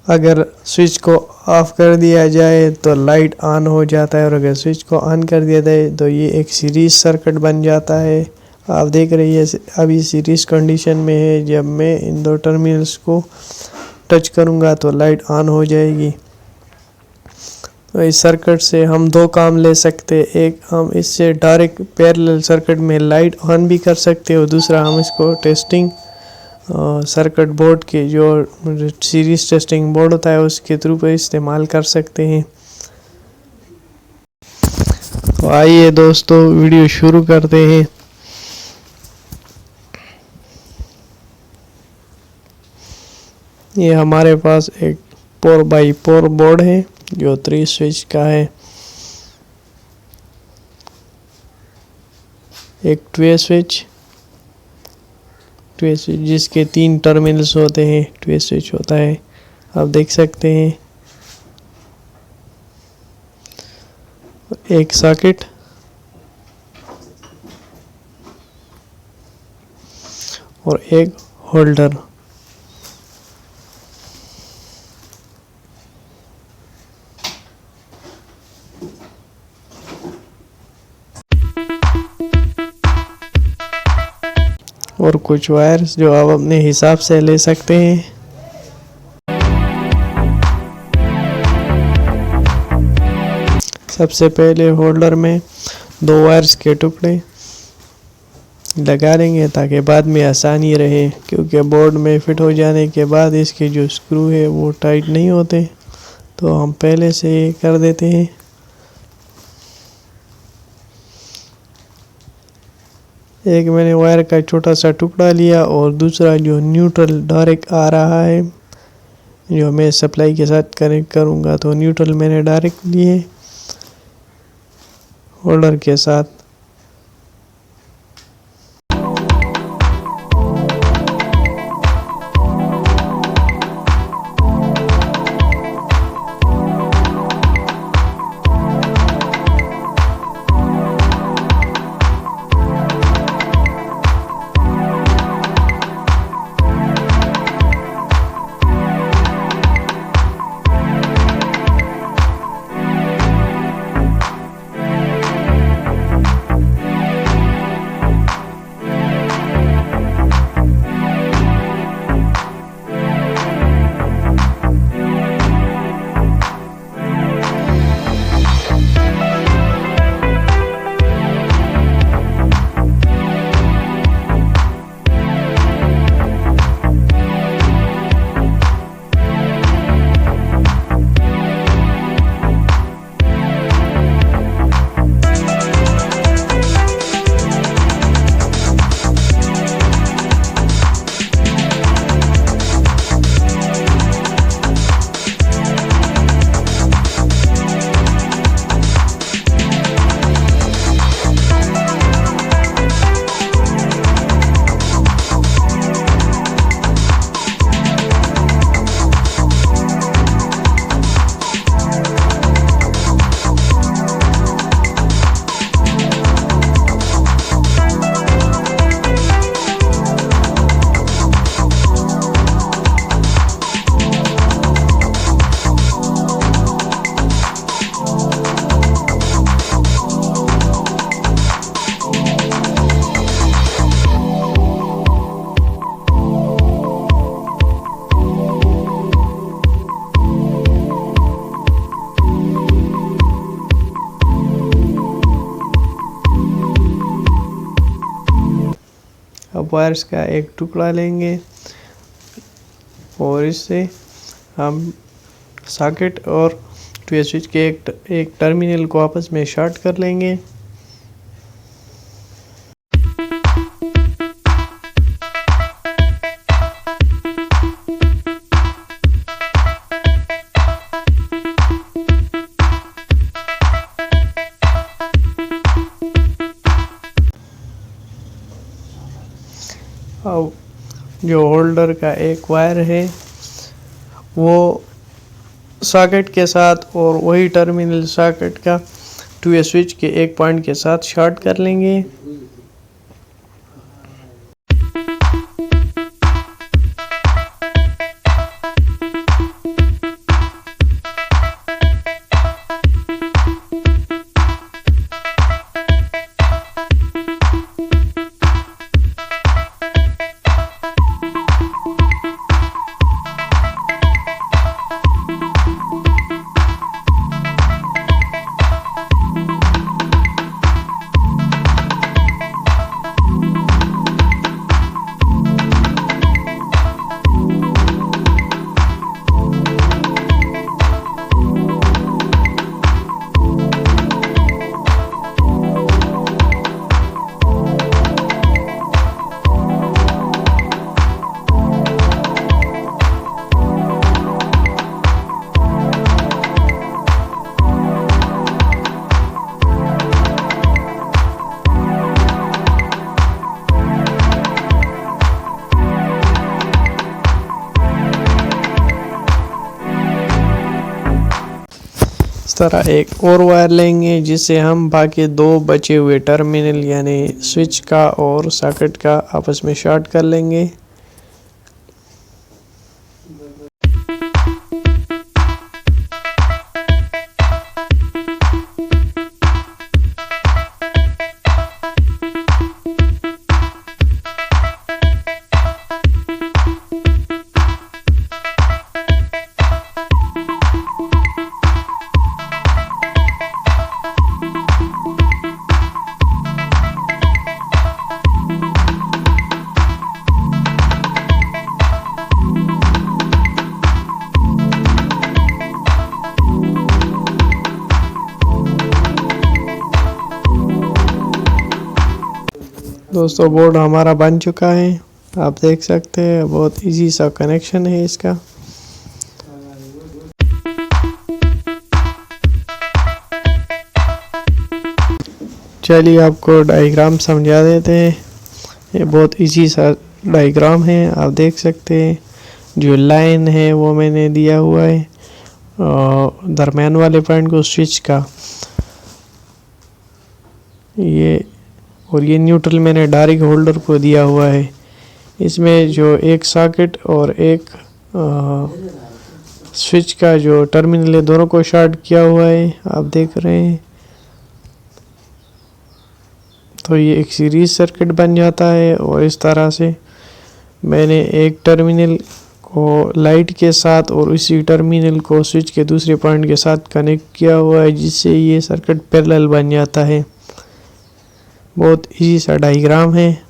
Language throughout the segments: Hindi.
अगर स्विच को ऑफ कर दिया जाए तो लाइट ऑन हो जाता है और अगर स्विच को ऑन कर दिया जाए तो ये एक सीरीज सर्किट बन जाता है। आप देख रही है अभी सीरीज कंडीशन में है। जब मैं इन दो टर्मिनल्स को टच करूँगा तो लाइट ऑन हो जाएगी। तो इस सर्किट से हम दो काम ले सकते हैं। एक, हम इससे डायरेक्ट पैरेलल सर्किट में लाइट ऑन भी कर सकते हैं और दूसरा हम इसको टेस्टिंग सर्किट बोर्ड के जो सीरीज टेस्टिंग बोर्ड होता है उसके थ्रू पे इस्तेमाल कर सकते हैं। तो आइए दोस्तों वीडियो शुरू करते हैं। ये हमारे पास एक 4x4 बोर्ड है जो 3 स्विच का है। एक ट्वे स्विच जिसके 3 टर्मिनल्स होते हैं, ट्वे स्विच होता है, आप देख सकते हैं। एक सॉकेट और एक होल्डर। और कुछ वायर्स जो आप अपने हिसाब से ले सकते हैं। सबसे पहले होल्डर में 2 वायर्स के टुकड़े लगा देंगे ताकि बाद में आसानी रहे, क्योंकि बोर्ड में फिट हो जाने के बाद इसके जो स्क्रू है वो टाइट नहीं होते, तो हम पहले से कर देते हैं। एक मैंने वायर का छोटा सा टुकड़ा लिया और दूसरा जो न्यूट्रल डायरेक्ट आ रहा है जो मैं सप्लाई के साथ कनेक्ट करूँगा, तो न्यूट्रल मैंने डायरेक्ट लिए होल्डर के साथ। अब वायर्स का एक टुकड़ा लेंगे और इससे हम सॉकेट और ट्वे स्विच के एक टर्मिनल को आपस में शॉर्ट कर लेंगे। अब जो होल्डर का एक वायर है वो सॉकेट के साथ और वही टर्मिनल सॉकेट का ट्वे स्विच के एक पॉइंट के साथ शॉर्ट कर लेंगे। तरह एक और वायर लेंगे जिससे हम बाकी दो बचे हुए टर्मिनल यानी स्विच का और सॉकेट का आपस में शॉर्ट कर लेंगे। दोस्तों बोर्ड हमारा बन चुका है, आप देख सकते हैं बहुत इजी सा कनेक्शन है इसका। चलिए आपको डायग्राम समझा देते हैं। ये बहुत इजी सा डायग्राम है, आप देख सकते हैं। जो लाइन है वो मैंने दिया हुआ है और दरम्यान वाले पॉइंट को स्विच का ये, और ये न्यूट्रल मैंने डायरेक्ट होल्डर को दिया हुआ है। इसमें जो एक सॉकेट और एक स्विच का जो टर्मिनल है दोनों को शॉर्ट किया हुआ है, आप देख रहे हैं। तो ये एक सीरीज सर्किट बन जाता है और इस तरह से मैंने एक टर्मिनल को लाइट के साथ और उसी टर्मिनल को स्विच के दूसरे पॉइंट के साथ कनेक्ट किया हुआ है जिससे ये सर्किट पैरेलल बन जाता है। बहुत इजी सा डायग्राम है।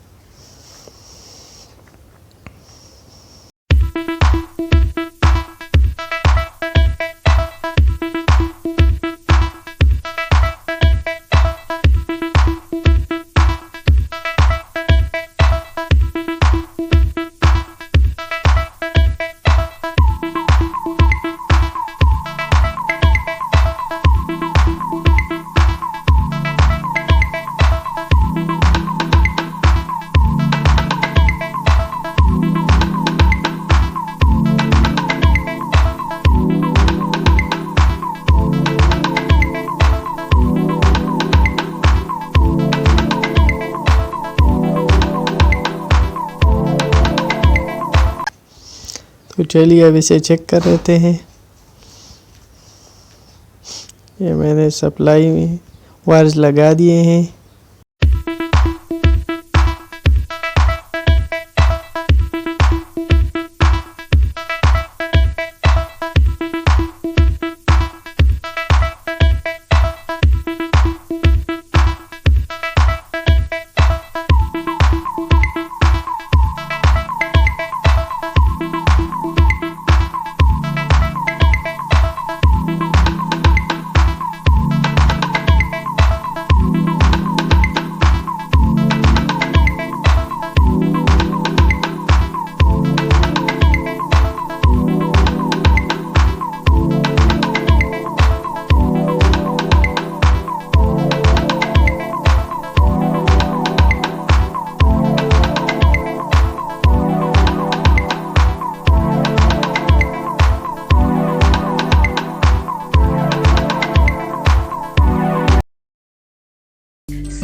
तो चलिए अब इसे चेक कर लेते हैं। ये मैंने सप्लाई में वायर्स लगा दिए हैं।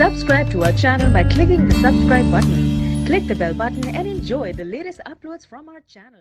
Subscribe to our channel by clicking the subscribe button. Click the bell button and enjoy the latest uploads from our channel.